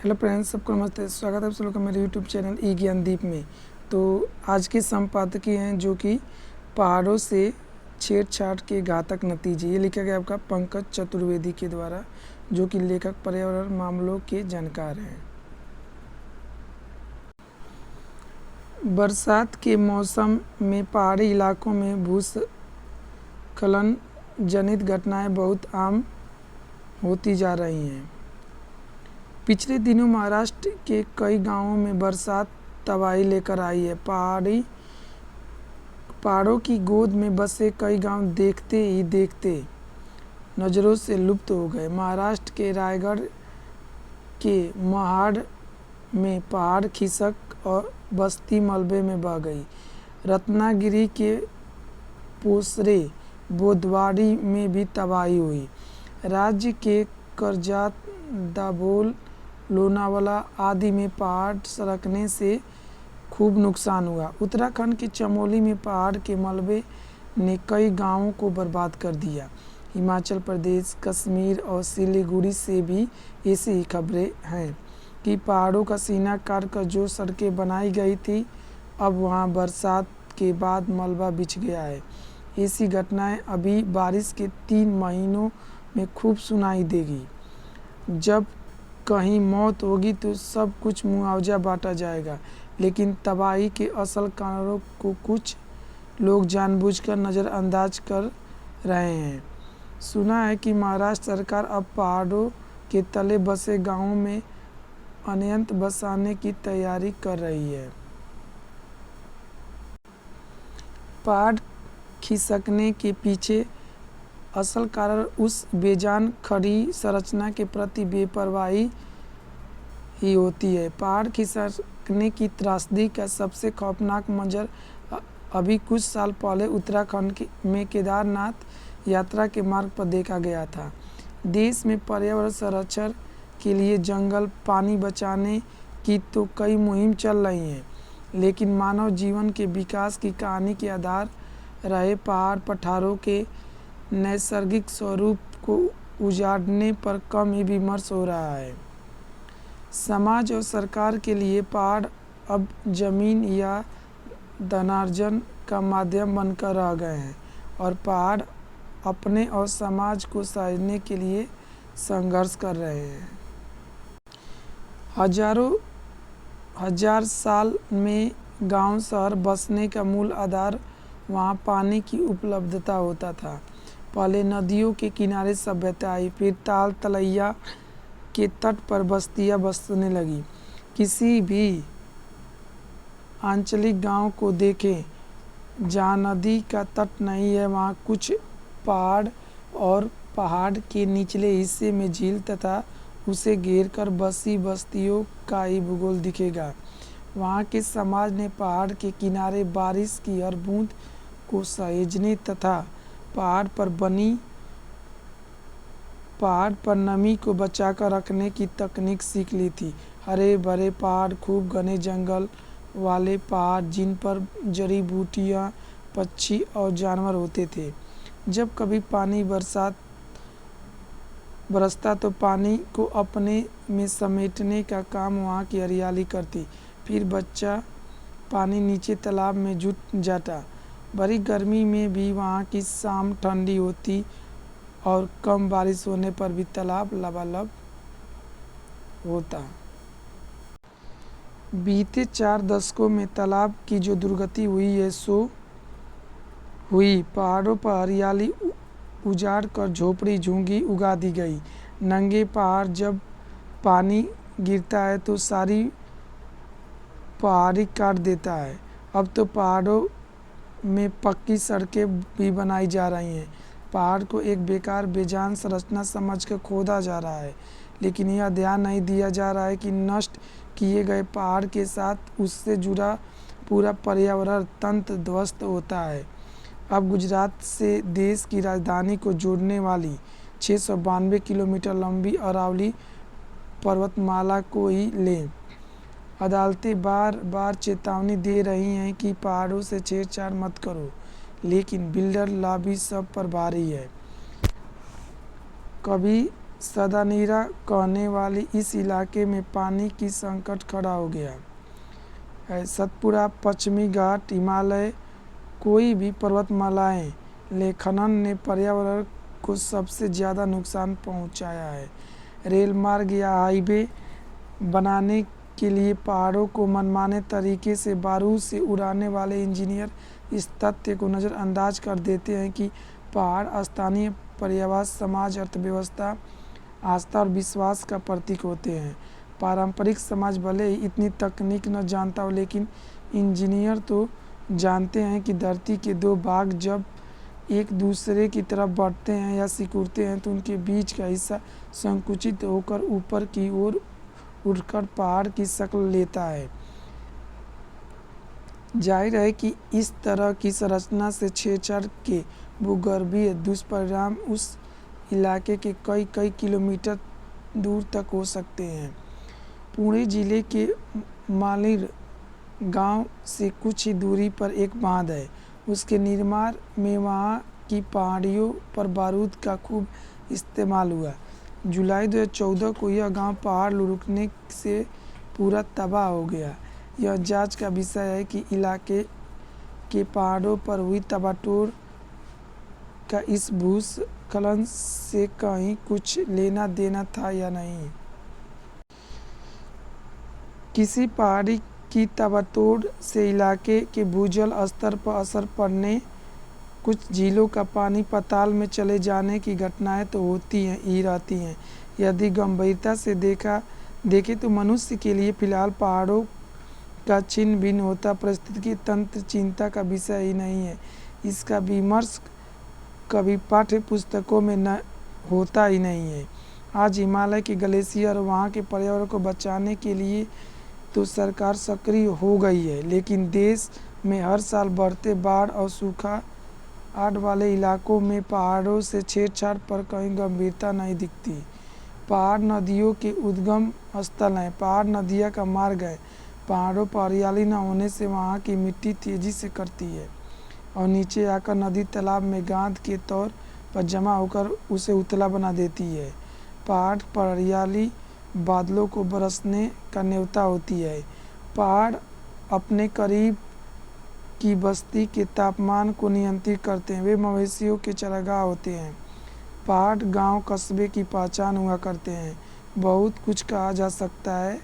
Hello friends, सबको नमस्ते। स्वागत है आप सब लोग का मेरे यूट्यूब चैनल ई ज्ञानदीप में। तो आज के संपादकीय हैं जो कि पहाड़ों से छेड़छाड़ के घातक नतीजे, ये लिखा गया आपका पंकज चतुर्वेदी के द्वारा, जो कि लेखक पर्यावरण मामलों के जानकार हैं। बरसात के मौसम में पहाड़ी इलाकों में भूस्खलन जनित घटनाएं बहुत आम होती जा रही हैं। पिछले दिनों महाराष्ट्र के कई गांवों में बरसात तबाही लेकर आई है। पहाड़ों की गोद में बसे कई गांव देखते ही देखते नज़रों से लुप्त हो गए। महाराष्ट्र के रायगढ़ के महाड़ में पहाड़ खिसक और बस्ती मलबे में बह गई। रत्नागिरी के पोसरे बोदवाड़ी में भी तबाही हुई। राज्य के करजात, दाभोल, लोनावाला आदि में पहाड़ सरकने से खूब नुकसान हुआ। उत्तराखंड के चमोली में पहाड़ के मलबे ने कई गांवों को बर्बाद कर दिया। हिमाचल प्रदेश, कश्मीर और सिलीगुड़ी से भी ऐसी ही खबरें हैं कि पहाड़ों का सीना काट कर जो सड़कें बनाई गई थी, अब वहां बरसात के बाद मलबा बिछ गया है। ऐसी घटनाएं अभी बारिश के 3 महीनों में खूब सुनाई देगी। जब कहीं मौत होगी तो सब कुछ मुआवजा बांटा जाएगा, लेकिन तबाही के असल कारणों को कुछ लोग जानबूझकर नज़रअंदाज कर रहे हैं। सुना है कि महाराष्ट्र सरकार अब पहाड़ों के तले बसे गांवों में अन्यंत्र बसाने की तैयारी कर रही है। पहाड़ खिसकने के पीछे असल कारण उस बेजान खड़ी संरचना के प्रति बेपरवाही ही होती है। पहाड़ खिसकने की त्रासदी का सबसे खौफनाक मंजर अभी कुछ साल पहले उत्तराखंड में केदारनाथ यात्रा के मार्ग पर देखा गया था। देश में पर्यावरण संरक्षण के लिए जंगल, पानी बचाने की तो कई मुहिम चल रही हैं, लेकिन मानव जीवन के विकास की कहानी के आधार रहे पहाड़ पठारों के नैसर्गिक स्वरूप को उजाड़ने पर कम ही विमर्श हो रहा है। समाज और सरकार के लिए पहाड़ अब जमीन या धनार्जन का माध्यम बनकर रह गए हैं और पहाड़ अपने और समाज को सहेजने के लिए संघर्ष कर रहे हैं। हजार साल में गांव शहर बसने का मूल आधार वहां पानी की उपलब्धता होता था। पहले नदियों के किनारे सभ्यता आई, फिर ताल तलैया के तट पर बस्तियां बसने लगी। किसी भी आंचलिक गांव को देखें जहां नदी का तट नहीं है, वहां कुछ पहाड़ और पहाड़ के निचले हिस्से में झील तथा उसे घेरकर बसी बस्तियों का ही भूगोल दिखेगा। वहां के समाज ने पहाड़ के किनारे बारिश की हर बूंद को सहेजने तथा पहाड़ पर नमी को बचाकर रखने की तकनीक सीख ली थी। हरे भरे पहाड़, खूब घने जंगल वाले पहाड़ जिन पर जड़ी बूटियां, पक्षी और जानवर होते थे। जब कभी पानी बरसता तो पानी को अपने में समेटने का काम वहाँ की हरियाली करती। फिर बच्चा पानी नीचे तालाब में जुट जाता। बड़ी गर्मी में भी वहाँ की शाम ठंडी होती और कम बारिश होने पर भी तालाब लबालब होता। बीते 4 दशकों में तालाब की जो दुर्गति हुई है सो हुई। पहाड़ों पर हरियाली उजाड़ कर झोपड़ी झुग्गी उगा दी गई। नंगे पहाड़ जब पानी गिरता है तो सारी पहाड़ी काट देता है। अब तो पहाड़ों में पक्की सड़कें भी बनाई जा रही हैं। पहाड़ को एक बेकार बेजान संरचना समझकर खोदा जा रहा है, लेकिन यह ध्यान नहीं दिया जा रहा है कि नष्ट किए गए पहाड़ के साथ उससे जुड़ा पूरा पर्यावरण तंत्र ध्वस्त होता है। अब गुजरात से देश की राजधानी को जोड़ने वाली 692 किलोमीटर लंबी अरावली पर्वतमाला को ही लें। अदालतें बार बार चेतावनी दे रही हैं कि पहाड़ों से छेड़छाड़ मत करो, लेकिन बिल्डर लॉबी सब पर भारी है। कभी सदानीरा कहने वाली इस इलाके में पानी की संकट खड़ा हो गया है। सतपुड़ा, पश्चिमी घाट, हिमालय, कोई भी पर्वतमालाएं ले खनन ने पर्यावरण को सबसे ज़्यादा नुकसान पहुंचाया है। रेल मार्ग या हाईवे बनाने के लिए पहाड़ों को मनमाने तरीके से बारूद से उड़ाने वाले इंजीनियर इस तथ्य को नज़रअंदाज कर देते हैं कि पहाड़ स्थानीय पर्यावरण, समाज, अर्थव्यवस्था, आस्था और विश्वास का प्रतीक होते हैं। पारंपरिक समाज भले ही इतनी तकनीक न जानता हो, लेकिन इंजीनियर तो जानते हैं कि धरती के दो भाग जब एक दूसरे की तरफ बढ़ते हैं या सिकुड़ते हैं तो उनके बीच का हिस्सा संकुचित होकर ऊपर की ओर उठकर पहाड़ की शक्ल लेता है। जाहिर है कि इस तरह की संरचना से छेड़छाड़ के भूगर्भीय दुष्परिणाम उस इलाके के कई किलोमीटर दूर तक हो सकते हैं। पुणे जिले के मालिर गांव से कुछ ही दूरी पर एक बांध है। उसके निर्माण में वहां की पहाड़ियों पर बारूद का खूब इस्तेमाल हुआ। जुलाई 2014 को यह गांव पहाड़ लुढ़कने से पूरा तबाह हो गया। यह जांच का विषय है कि इलाके के पहाड़ों पर हुई तबाहतोड़ का इस भूस्खलन से कहीं कुछ लेना देना था या नहीं। किसी पहाड़ी की तबाहतोड़ से इलाके के भूजल स्तर पर असर पड़ने, कुछ झीलों का पानी पाताल में चले जाने की घटनाएं तो होती ही रहती हैं। यदि गंभीरता से देखें तो मनुष्य के लिए फिलहाल पहाड़ों का छिन्न भिन्न होता पारिस्थितिकी तंत्र चिंता का विषय ही नहीं है। इसका विमर्श कभी पाठ्य पुस्तकों में न होता ही नहीं है। आज हिमालय के ग्लेशियर और वहाँ के पर्यावरण को बचाने के लिए तो सरकार सक्रिय हो गई है, लेकिन देश में हर साल बढ़ते बाढ़ और सूखा आड़ वाले इलाकों में पहाड़ों से छेड़छाड़ पर कहीं गंभीरता नहीं दिखती। पहाड़ नदियों के उद्गम स्थल हैं। पहाड़ नदियाँ का मार्ग है। पहाड़ों पर हरियाली न होने से वहाँ की मिट्टी तेजी से कटती है और नीचे आकर नदी तालाब में गाद के तौर पर जमा होकर उसे उथला बना देती है। पहाड़ पर हरियाली बादलों को बरसने का न्योता होती है। पहाड़ अपने करीब की बस्ती के तापमान को नियंत्रित करते हैं। वे मवेशियों के चारागाह होते हैं। पहाड़ गांव कस्बे की पहचान हुआ करते हैं। बहुत कुछ कहा जा सकता है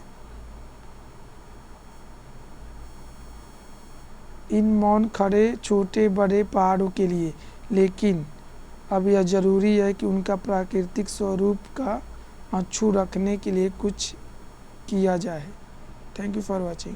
इन मौन खड़े छोटे बड़े पहाड़ों के लिए, लेकिन अब यह ज़रूरी है कि उनका प्राकृतिक स्वरूप का अक्षुण्ण रखने के लिए कुछ किया जाए। Thank you for watching.